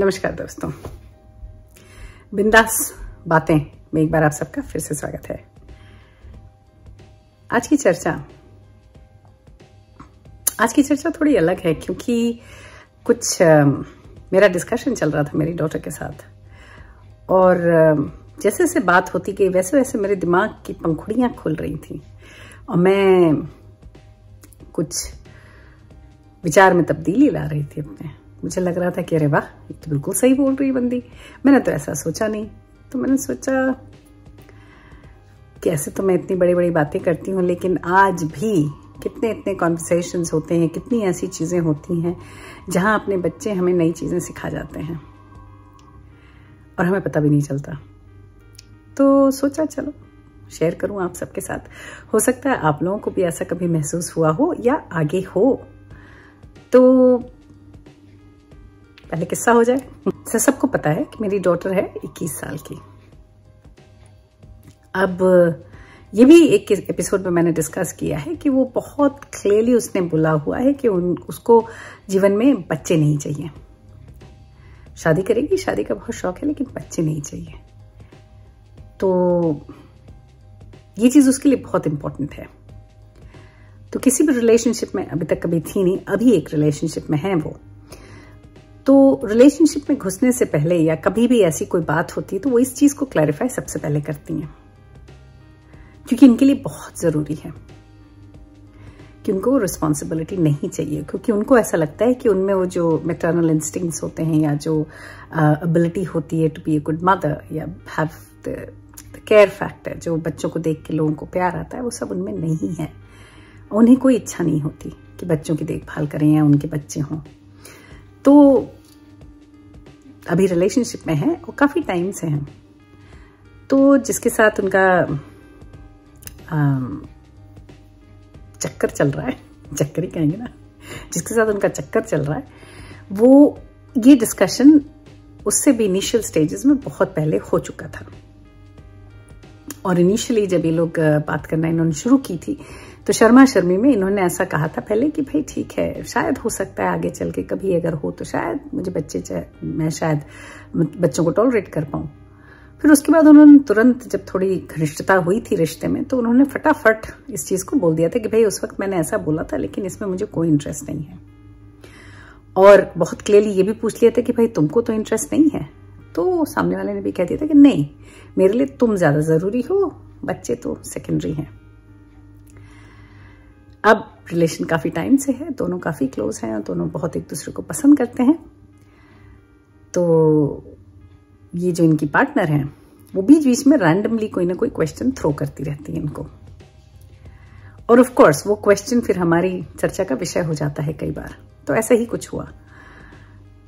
नमस्कार दोस्तों, बिंदास बातें में एक बार आप सबका फिर से स्वागत है। आज की चर्चा थोड़ी अलग है क्योंकि कुछ मेरा डिस्कशन चल रहा था मेरी डॉटर के साथ और जैसे जैसे बात होती गई वैसे वैसे मेरे दिमाग की पंखुड़ियां खुल रही थी और मैं कुछ विचार में तब्दीली ला रही थी अपने। मुझे लग रहा था कि अरे वाह, ये तो बिल्कुल सही बोल रही बंदी, मैंने तो ऐसा सोचा नहीं। तो मैंने सोचा कि ऐसे तो मैं इतनी बड़ी बड़ी बातें करती हूँ, लेकिन आज भी कितने इतने कॉन्वर्सेशंस होते हैं, कितनी ऐसी चीज़ें होती हैं जहाँ अपने बच्चे हमें नई चीज़ें सिखा जाते हैं और हमें पता भी नहीं चलता। तो सोचा चलो शेयर करूँ आप सबके साथ। हो सकता है आप लोगों को भी ऐसा कभी महसूस हुआ हो या आगे हो। तो पहले किस्सा हो जाए। सबको पता है कि मेरी डॉटर है 21 साल की। अब ये भी एक एपिसोड में मैंने डिस्कस किया है कि वो बहुत क्लियरली उसने बोला हुआ है कि उसको जीवन में बच्चे नहीं चाहिए। शादी करेगी, शादी का बहुत शौक है, लेकिन बच्चे नहीं चाहिए। तो ये चीज उसके लिए बहुत इंपॉर्टेंट है। तो किसी भी रिलेशनशिप में अभी तक कभी थी नहीं, अभी एक रिलेशनशिप में है वो। तो रिलेशनशिप में घुसने से पहले या कभी भी ऐसी कोई बात होती है तो वो इस चीज को क्लैरिफाई सबसे पहले करती हैं, क्योंकि इनके लिए बहुत जरूरी है कि उनको रिस्पॉन्सिबिलिटी नहीं चाहिए, क्योंकि उनको ऐसा लगता है कि उनमें वो जो मैटरनल इंस्टिंक्ट्स होते हैं या जो एबिलिटी होती है to be a good mother या हैव द केयर फैक्टर, जो बच्चों को देख के लोगों को प्यार आता है, वो सब उनमें नहीं है। उन्हें कोई इच्छा नहीं होती कि बच्चों की देखभाल करें या उनके बच्चे हों। तो अभी रिलेशनशिप में है और काफी टाइम से हैं। तो जिसके साथ उनका चक्कर चल रहा है, चक्कर ही कहेंगे ना, जिसके साथ उनका चक्कर चल रहा है, वो ये डिस्कशन उससे भी इनिशियल स्टेजेस में बहुत पहले हो चुका था। और इनिशियली जब ये लोग बात करना इन्होंने शुरू की थी तो शर्मा शर्मी में इन्होंने ऐसा कहा था पहले कि भाई ठीक है, शायद हो सकता है आगे चल के कभी अगर हो तो शायद मुझे मैं शायद बच्चों को टॉलरेट कर पाऊं। फिर उसके बाद उन्होंने तुरंत जब थोड़ी घनिष्ठता हुई थी रिश्ते में तो उन्होंने फटाफट इस चीज को बोल दिया था कि भाई उस वक्त मैंने ऐसा बोला था, लेकिन इसमें मुझे कोई इंटरेस्ट नहीं है। और बहुत क्लियरली ये भी पूछ लिया था कि भाई तुमको तो इंटरेस्ट नहीं है। तो सामने वाले ने भी कह दिया था कि नहीं, मेरे लिए तुम ज्यादा जरूरी हो, बच्चे तो सेकेंडरी हैं। अब रिलेशन काफी टाइम से है, दोनों काफी क्लोज हैं, दोनों बहुत एक दूसरे को पसंद करते हैं। तो ये जो इनकी पार्टनर है वो बीच बीच में रैंडमली कोई ना कोई क्वेश्चन थ्रो करती रहती है इनको, और ऑफ कोर्स वो क्वेश्चन फिर हमारी चर्चा का विषय हो जाता है कई बार। तो ऐसा ही कुछ हुआ।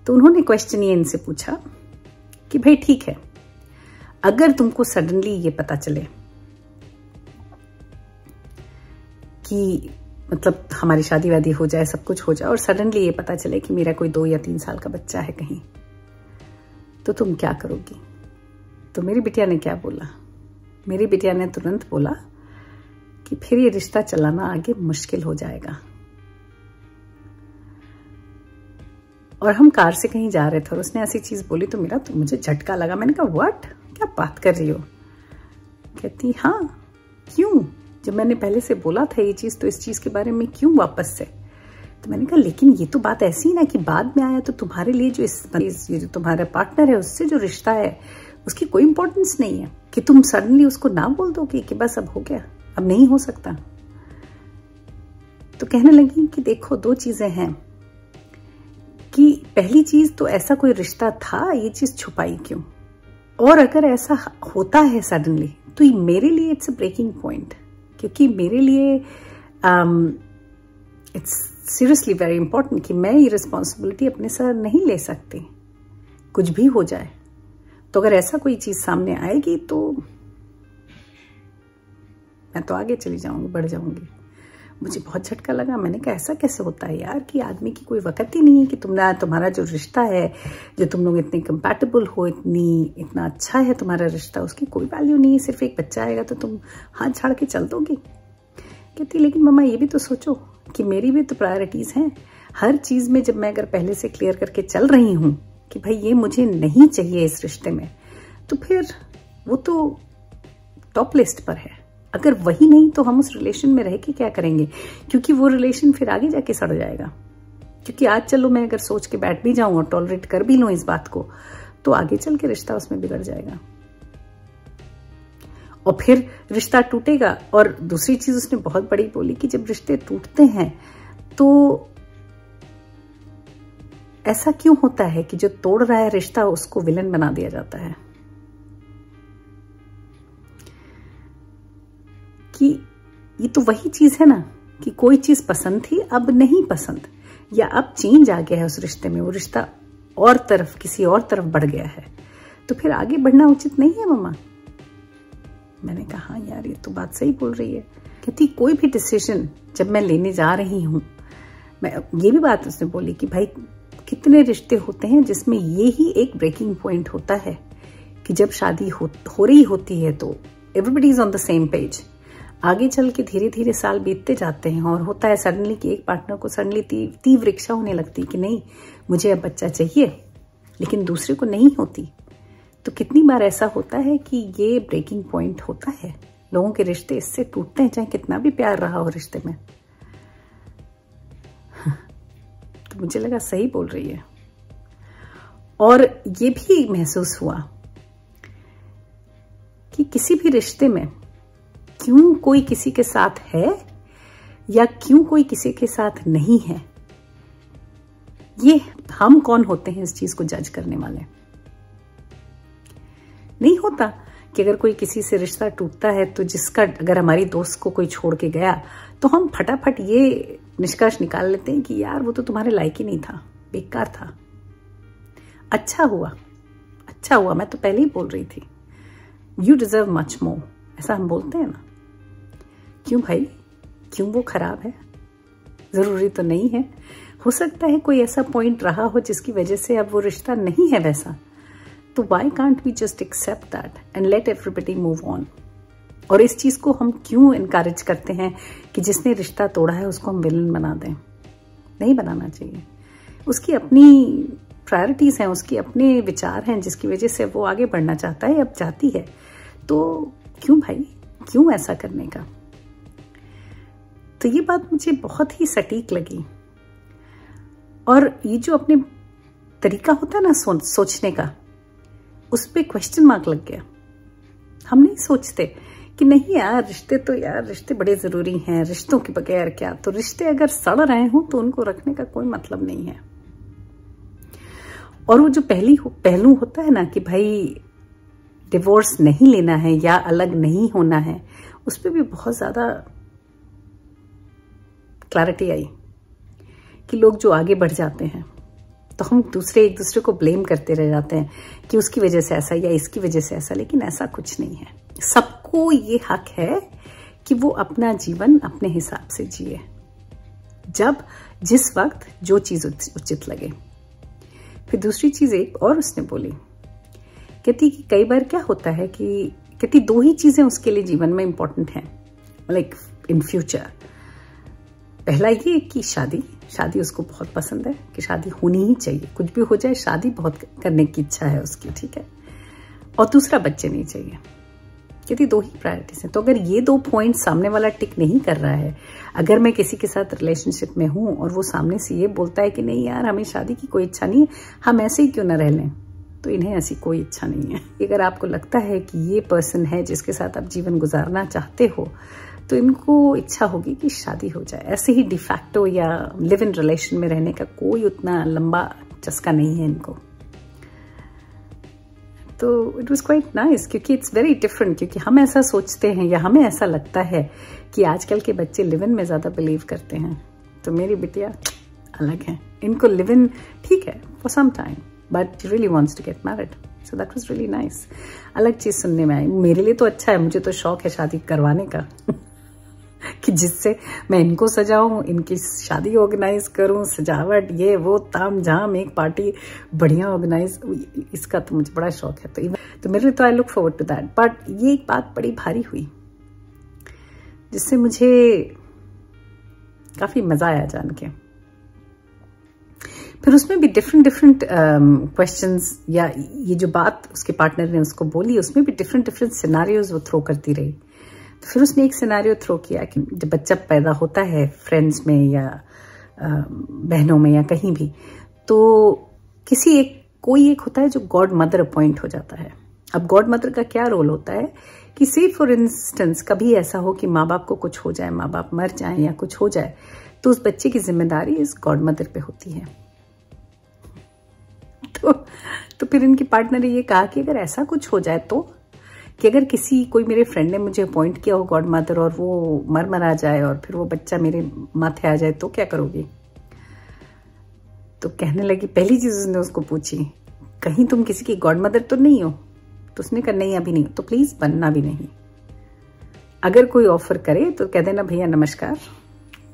तो उन्होंने क्वेश्चन ये इनसे पूछा कि भाई ठीक है, अगर तुमको सडनली ये पता चले कि मतलब हमारी शादी वादी हो जाए, सब कुछ हो जाए, और सडनली ये पता चले कि मेरा कोई 2 या 3 साल का बच्चा है कहीं, तो तुम क्या करोगी? तो मेरी बिटिया ने क्या बोला? मेरी बिटिया ने तुरंत बोला कि फिर ये रिश्ता चलाना आगे मुश्किल हो जाएगा। और हम कार से कहीं जा रहे थे और उसने ऐसी चीज बोली तो मुझे झटका लगा। मैंने कहा व्हाट, क्या बात कर रही हो? कहती हाँ, क्यों? जब मैंने पहले से बोला था ये चीज, तो इस चीज के बारे में क्यों वापस से? तो मैंने कहा लेकिन ये तो बात ऐसी ना कि बाद में आया तो तुम्हारे लिए जो जो तुम्हारा पार्टनर है उससे जो रिश्ता है उसकी कोई इंपॉर्टेंस नहीं है कि तुम सडनली उसको ना बोल दोगे कि बस अब हो गया, अब नहीं हो सकता। तो कहने लगी कि देखो 2 चीजें हैं कि पहली चीज तो ऐसा कोई रिश्ता था, ये चीज छुपाई क्यों? और अगर ऐसा होता है सडनली तो ये मेरे लिए इट्स अ ब्रेकिंग पॉइंट, क्योंकि मेरे लिए इट्स सीरियसली वेरी इंपॉर्टेंट कि मैं ये रिस्पॉन्सिबिलिटी अपने सर नहीं ले सकती, कुछ भी हो जाए। तो अगर ऐसा कोई चीज सामने आएगी तो मैं तो आगे चली जाऊंगी, बढ़ जाऊंगी। मुझे बहुत झटका लगा। मैंने कहा ऐसा कैसे होता है यार कि आदमी की कोई वक्त ही नहीं है कि तुम्हारा जो रिश्ता है, जो तुम लोग इतने कंपैटिबल हो, इतना अच्छा है तुम्हारा रिश्ता, उसकी कोई वैल्यू नहीं है। सिर्फ एक बच्चा आएगा तो तुम हाथ झाड़ के चल दोगी? कहती लेकिन मम्मा ये भी तो सोचो कि मेरी भी तो प्रायोरिटीज हैं। हर चीज में जब मैं अगर पहले से क्लियर करके चल रही हूँ कि भाई ये मुझे नहीं चाहिए इस रिश्ते में, तो फिर वो तो टॉप लिस्ट पर है। अगर वही नहीं तो हम उस रिलेशन में रह के क्या करेंगे, क्योंकि वो रिलेशन फिर आगे जाके सड़ जाएगा। क्योंकि आज चलो मैं अगर सोच के बैठ भी जाऊं और टॉलरेट कर भी लूं इस बात को, तो आगे चल के रिश्ता उसमें बिगड़ जाएगा और फिर रिश्ता टूटेगा। और दूसरी चीज उसने बहुत बड़ी बोली कि जब रिश्ते टूटते हैं तो ऐसा क्यों होता है कि जो तोड़ रहा है रिश्ता उसको विलन बना दिया जाता है, कि ये तो वही चीज है ना कि कोई चीज पसंद थी अब नहीं पसंद, या अब चेंज आ गया है उस रिश्ते में, वो रिश्ता और तरफ किसी और तरफ बढ़ गया है, तो फिर आगे बढ़ना उचित नहीं है मम्मा। मैंने कहा यार ये तो बात सही बोल रही है। कहती कोई भी डिसीजन जब मैं लेने जा रही हूं, मैं ये भी बात उसने बोली कि भाई कितने रिश्ते होते हैं जिसमें ये ही एक ब्रेकिंग पॉइंट होता है कि जब शादी हो रही होती है तो everybody is on the same page. आगे चल के धीरे धीरे साल बीतते जाते हैं और होता है सडनली कि एक पार्टनर को सडनली तीव्र इच्छा होने लगती कि नहीं मुझे अब बच्चा चाहिए, लेकिन दूसरे को नहीं होती। तो कितनी बार ऐसा होता है कि ये ब्रेकिंग पॉइंट होता है, लोगों के रिश्ते इससे टूटते हैं, चाहे कितना भी प्यार रहा हो रिश्ते में। तो मुझे लगा सही बोल रही है। और ये भी महसूस हुआ कि किसी भी रिश्ते में क्यों कोई किसी के साथ है या क्यों कोई किसी के साथ नहीं है, ये हम कौन होते हैं इस चीज को जज करने वाले। नहीं होता कि अगर कोई किसी से रिश्ता टूटता है तो जिसका अगर हमारी दोस्त को कोई छोड़ के गया तो हम फटाफट ये निष्कर्ष निकाल लेते हैं कि यार वो तो तुम्हारे लायक ही नहीं था, बेकार था, अच्छा हुआ मैं तो पहले ही बोल रही थी, यू डिजर्व मच मोर, ऐसा हम बोलते हैं ना। क्यों भाई, क्यों वो खराब है? जरूरी तो नहीं है, हो सकता है कोई ऐसा पॉइंट रहा हो जिसकी वजह से अब वो रिश्ता नहीं है वैसा, तो why can't we just accept that and let everybody move on. और इस चीज को हम क्यों इनकरेज करते हैं कि जिसने रिश्ता तोड़ा है उसको हम विलन बना दें? नहीं बनाना चाहिए। उसकी अपनी प्रायोरिटीज हैं, उसकी अपने विचार हैं जिसकी वजह से वो आगे बढ़ना चाहता है, अब चाहती है, तो क्यों भाई, क्यों ऐसा करने का? तो ये बात मुझे बहुत ही सटीक लगी। और ये जो अपने तरीका होता है ना सोचने का, उस पे क्वेश्चन मार्क लग गया। हम नहीं सोचते कि नहीं यार रिश्ते बड़े जरूरी हैं, रिश्तों के बगैर क्या, तो रिश्ते अगर सड़ रहे हो तो उनको रखने का कोई मतलब नहीं है। और वो जो पहलू होता है ना कि भाई डिवोर्स नहीं लेना है या अलग नहीं होना है, उस पर भी बहुत ज्यादा क्लैरिटी आई कि लोग जो आगे बढ़ जाते हैं तो हम एक दूसरे को ब्लेम करते रह जाते हैं कि उसकी वजह से ऐसा या इसकी वजह से ऐसा, लेकिन ऐसा कुछ नहीं है। सबको ये हक है कि वो अपना जीवन अपने हिसाब से जिए, जब जिस वक्त जो चीज उचित लगे। फिर दूसरी चीज एक और उसने बोली, कहती कि कई बार क्या होता है कि कहती दो ही चीजें उसके लिए जीवन में इंपॉर्टेंट हैं, लाइक इन फ्यूचर। पहला ये कि शादी उसको बहुत पसंद है कि शादी होनी ही चाहिए, कुछ भी हो जाए शादी बहुत करने की इच्छा है उसकी, ठीक है। और दूसरा बच्चे नहीं चाहिए। कहती दो ही प्रायोरिटीज हैं। तो अगर ये दो पॉइंट सामने वाला टिक नहीं कर रहा है, अगर मैं किसी के साथ रिलेशनशिप में हूं और वो सामने से ये बोलता है कि नहीं यार हमें शादी की कोई इच्छा नहीं है, हम ऐसे ही क्यों ना रह लें, तो इन्हें ऐसी कोई इच्छा नहीं है। अगर आपको लगता है कि ये पर्सन है जिसके साथ आप जीवन गुजारना चाहते हो, तो इनको इच्छा होगी कि शादी हो जाए। ऐसे ही डिफैक्टो या लिव इन रिलेशन में रहने का कोई उतना लंबा चस्का नहीं है इनको। तो इट वॉज क्वाइट नाइस, क्योंकि इट्स वेरी डिफरेंट। क्योंकि हम ऐसा सोचते हैं या हमें ऐसा लगता है कि आजकल के बच्चे लिव इन में ज्यादा बिलीव करते हैं, तो मेरी बिटिया अलग है। इनको लिव इन ठीक है for some time, but really wants to get married, so that was really nice. अलग चीज सुनने में आई। मेरे लिए तो अच्छा है, मुझे तो शौक है शादी करवाने का कि जिससे मैं इनको सजाऊं, इनकी शादी ऑर्गेनाइज करूं, सजावट ये वो ताम झाम, एक पार्टी बढ़िया ऑर्गेनाइज, इसका तो मुझे बड़ा शौक है। तो मेरे लिए तो I look forward to that. But ये एक बात बड़ी भारी हुई जिससे मुझे काफी मजा आया जान के। फिर उसमें भी डिफरेंट क्वेश्चंस, या ये जो बात उसके पार्टनर ने उसको बोली उसमें भी डिफरेंट सिनेरियोज वो थ्रो करती रही। तो फिर उसने एक सिनेरियो थ्रो किया कि जब बच्चा पैदा होता है फ्रेंड्स में या बहनों में या कहीं भी, तो कोई एक होता है जो गॉड मदर अपॉइंट हो जाता है। अब गॉड मदर का क्या रोल होता है कि से फॉर इंस्टेंस कभी ऐसा हो कि माँ बाप को कुछ हो जाए, माँ बाप मर जाए या कुछ हो जाए, तो उस बच्चे की जिम्मेदारी इस गॉड मदर पे होती है। तो फिर इनकी पार्टनर ने ये कहा कि अगर ऐसा कुछ हो जाए तो, कि अगर कोई मेरे फ्रेंड ने मुझे अपॉइंट किया हो गॉड मदर और वो मर जाए और फिर वो बच्चा मेरे माथे आ जाए तो क्या करोगी? तो कहने लगी, पहली चीज उसने उसको पूछी, कहीं तुम किसी की गॉड मदर तो नहीं हो? तो उसने कहा नहीं अभी नहीं, तो प्लीज बनना भी नहीं। अगर कोई ऑफर करे तो कह देना भैया नमस्कार,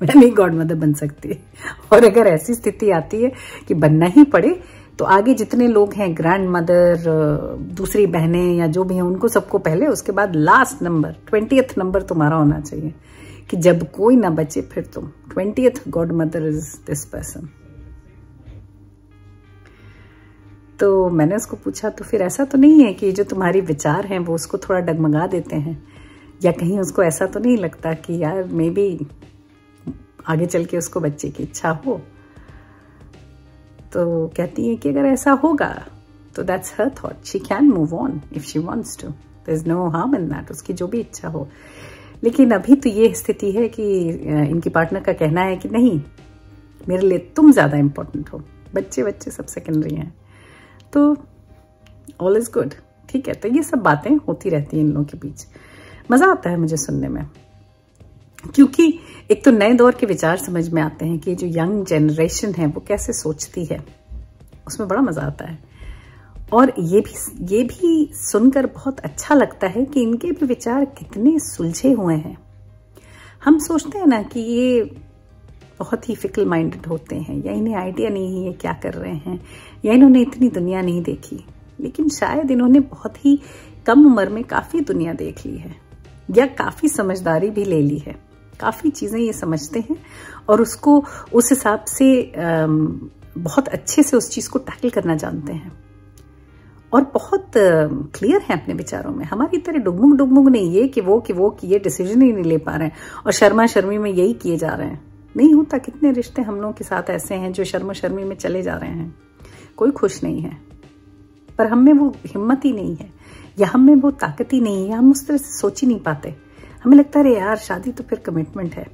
मैं नहीं गॉड मदर बन सकती। और अगर ऐसी स्थिति आती है कि बनना ही पड़े तो आगे जितने लोग हैं, ग्रैंड मदर, दूसरी बहनें या जो भी हैं, उनको सबको पहले, उसके बाद लास्ट नंबर 20th नंबर तुम्हारा होना चाहिए कि जब कोई ना बचे फिर तुम 20th God mother is this person. तो मैंने उसको पूछा, तो फिर ऐसा तो नहीं है कि जो तुम्हारी विचार हैं वो उसको थोड़ा डगमगा देते हैं, या कहीं उसको ऐसा तो नहीं लगता कि यार मे बी आगे चल के उसको बच्चे की इच्छा हो? तो कहती है कि अगर ऐसा होगा तो that's her thought, she can move on if she wants to, there is no harm in that, उसकी जो भी इच्छा हो। लेकिन अभी तो ये स्थिति है कि इनकी पार्टनर का कहना है कि नहीं, मेरे लिए तुम ज्यादा इंपॉर्टेंट हो, बच्चे सब सेकेंडरी हैं। तो ऑल इज गुड, ठीक है। तो ये सब बातें होती रहती हैं इन लोगों के बीच। मजा आता है मुझे सुनने में, क्योंकि एक तो नए दौर के विचार समझ में आते हैं कि जो यंग जनरेशन है वो कैसे सोचती है, उसमें बड़ा मजा आता है। और ये भी सुनकर बहुत अच्छा लगता है कि इनके भी विचार कितने सुलझे हुए हैं। हम सोचते हैं ना कि ये बहुत ही फिकल माइंडेड होते हैं, या इन्हें आइडिया नहीं है ये क्या कर रहे हैं, या इन्होंने इतनी दुनिया नहीं देखी। लेकिन शायद इन्होंने बहुत ही कम उम्र में काफी दुनिया देख ली है, या काफी समझदारी भी ले ली है, काफी चीजें ये समझते हैं और उसको उस हिसाब से बहुत अच्छे से उस चीज को टैकल करना जानते हैं, और बहुत क्लियर है अपने विचारों में। हमारी तरह डुगमुग नहीं, ये कि वो कि ये डिसीजन ही नहीं ले पा रहे हैं और शर्मा शर्मी में यही किए जा रहे हैं। नहीं होता, कितने रिश्ते हम लोगों के साथ ऐसे हैं जो शर्मा शर्मी में चले जा रहे हैं, कोई खुश नहीं है, पर हम में वो हिम्मत ही नहीं है, या हम में वो ताकत ही नहीं है, हम उस तरह से सोच ही नहीं पाते। हमें लगता है यार शादी तो फिर कमिटमेंट है,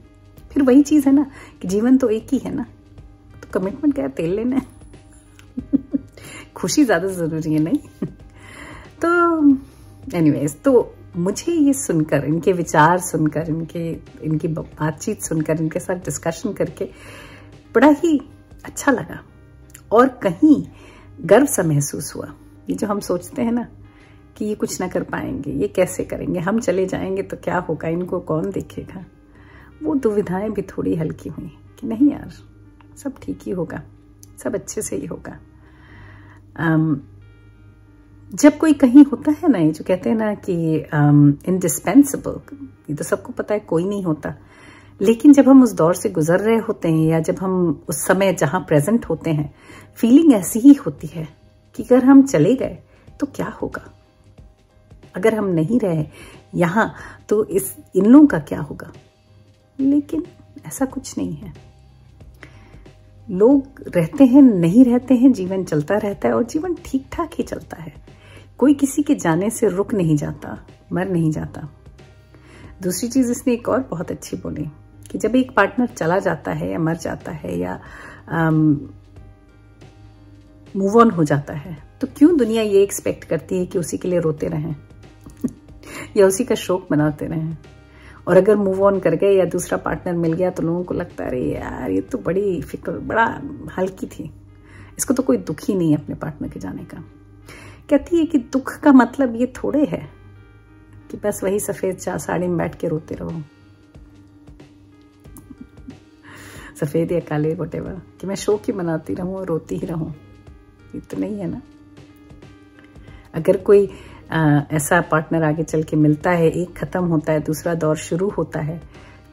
फिर वही चीज है ना कि जीवन तो एक ही है ना, तो कमिटमेंट क्या तेल लेना है खुशी ज्यादा जरूरी है, नहीं तो एनीवेज, तो मुझे ये सुनकर, इनके विचार सुनकर, इनकी बातचीत सुनकर, इनके साथ डिस्कशन करके बड़ा ही अच्छा लगा, और कहीं गर्व सा महसूस हुआ। ये जो हम सोचते हैं ना कि ये कुछ ना कर पाएंगे, ये कैसे करेंगे, हम चले जाएंगे तो क्या होगा, इनको कौन देखेगा, वो दुविधाएं भी थोड़ी हल्की हुई कि नहीं यार, सब ठीक ही होगा, सब अच्छे से ही होगा। जब कोई कहीं होता है ना, ये जो कहते हैं ना कि इंडिस्पेंसिबल, ये तो सबको पता है कोई नहीं होता, लेकिन जब हम उस दौर से गुजर रहे होते हैं, या जब हम उस समय जहां प्रेजेंट होते हैं, फीलिंग ऐसी ही होती है कि अगर हम चले गए तो क्या होगा, अगर हम नहीं रहे यहां तो इन लोगों का क्या होगा। लेकिन ऐसा कुछ नहीं है, लोग रहते हैं, नहीं रहते हैं, जीवन चलता रहता है और जीवन ठीक ठाक ही चलता है। कोई किसी के जाने से रुक नहीं जाता, मर नहीं जाता। दूसरी चीज इसने एक और बहुत अच्छी बोली कि जब एक पार्टनर चला जाता है या मर जाता है या मूव ऑन हो जाता है, तो क्यों दुनिया ये एक्सपेक्ट करती है कि उसी के लिए रोते रहें या उसी का शोक मनाते रहें। और अगर मूव ऑन कर गए या दूसरा पार्टनर मिल गया तो लोगों को लगता है अरे यार ये तो बड़ी फिक्र, बड़ा हल्की थी, इसको तो कोई दुख ही नहीं है अपने पार्टनर के जाने का। कहती है कि दुख का मतलब ये थोड़े है कि बस वही सफेद साड़ी में बैठ के रोते रहो, सफेद या काले व्हाटएवर, कि मैं शोक ही मनाती रहूं और रोती ही रहूं, ये तो नहीं है ना। अगर कोई ऐसा पार्टनर आगे चल के मिलता है, एक खत्म होता है दूसरा दौर शुरू होता है,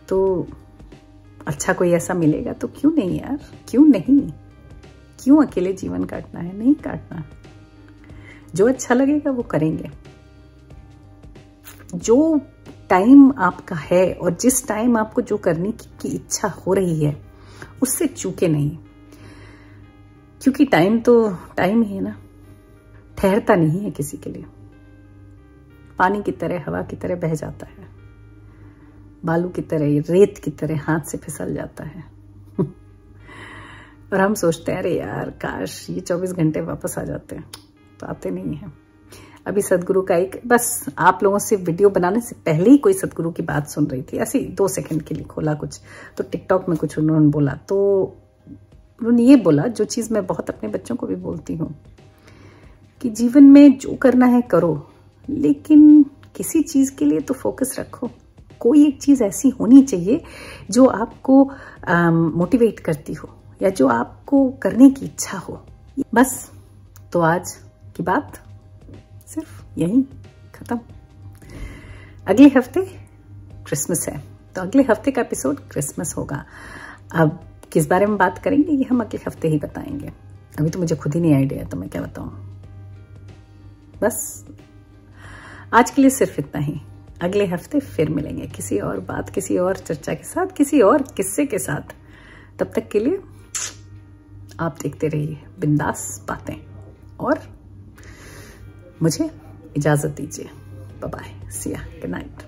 तो अच्छा कोई ऐसा मिलेगा तो क्यों नहीं यार, क्यों नहीं। क्यों अकेले जीवन काटना है? नहीं काटना। जो अच्छा लगेगा वो करेंगे। जो टाइम आपका है और जिस टाइम आपको जो करने की इच्छा हो रही है उससे चूके नहीं, क्योंकि टाइम तो टाइम ही है ना, ठहरता नहीं है किसी के लिए। पानी की तरह, हवा की तरह बह जाता है, बालू की तरह, रेत की तरह हाथ से फिसल जाता है। और हम सोचते हैं अरे यार काश ये 24 घंटे वापस आ जाते हैं, तो आते नहीं हैं। अभी सदगुरु का एक, बस आप लोगों से वीडियो बनाने से पहले ही कोई सदगुरु की बात सुन रही थी, ऐसे 2 सेकंड के लिए खोला कुछ, तो टिकटॉक में कुछ उन्होंने बोला, तो उन्होंने ये बोला जो चीज़ मैं बहुत अपने बच्चों को भी बोलती हूँ कि जीवन में जो करना है करो, लेकिन किसी चीज़ के लिए तो फोकस रखो। कोई एक चीज़ ऐसी होनी चाहिए जो आपको मोटिवेट करती हो या जो आपको करने की इच्छा हो। बस, तो आज की बात सिर्फ यहीं खत्म। अगले हफ्ते क्रिसमस है, तो अगले हफ्ते का एपिसोड क्रिसमस होगा। अब किस बारे में बात करेंगे ये हम अगले हफ्ते ही बताएंगे। अभी तो मुझे खुद ही नहीं आइडिया है, तो मैं क्या बताऊं। बस आज के लिए सिर्फ इतना ही। अगले हफ्ते फिर मिलेंगे किसी और बात, किसी और चर्चा के साथ, किसी और किस्से के साथ। तब तक के लिए आप देखते रहिए बिंदास बातें और मुझे इजाजत दीजिए। बाय बाय, सी या, गुड नाइट।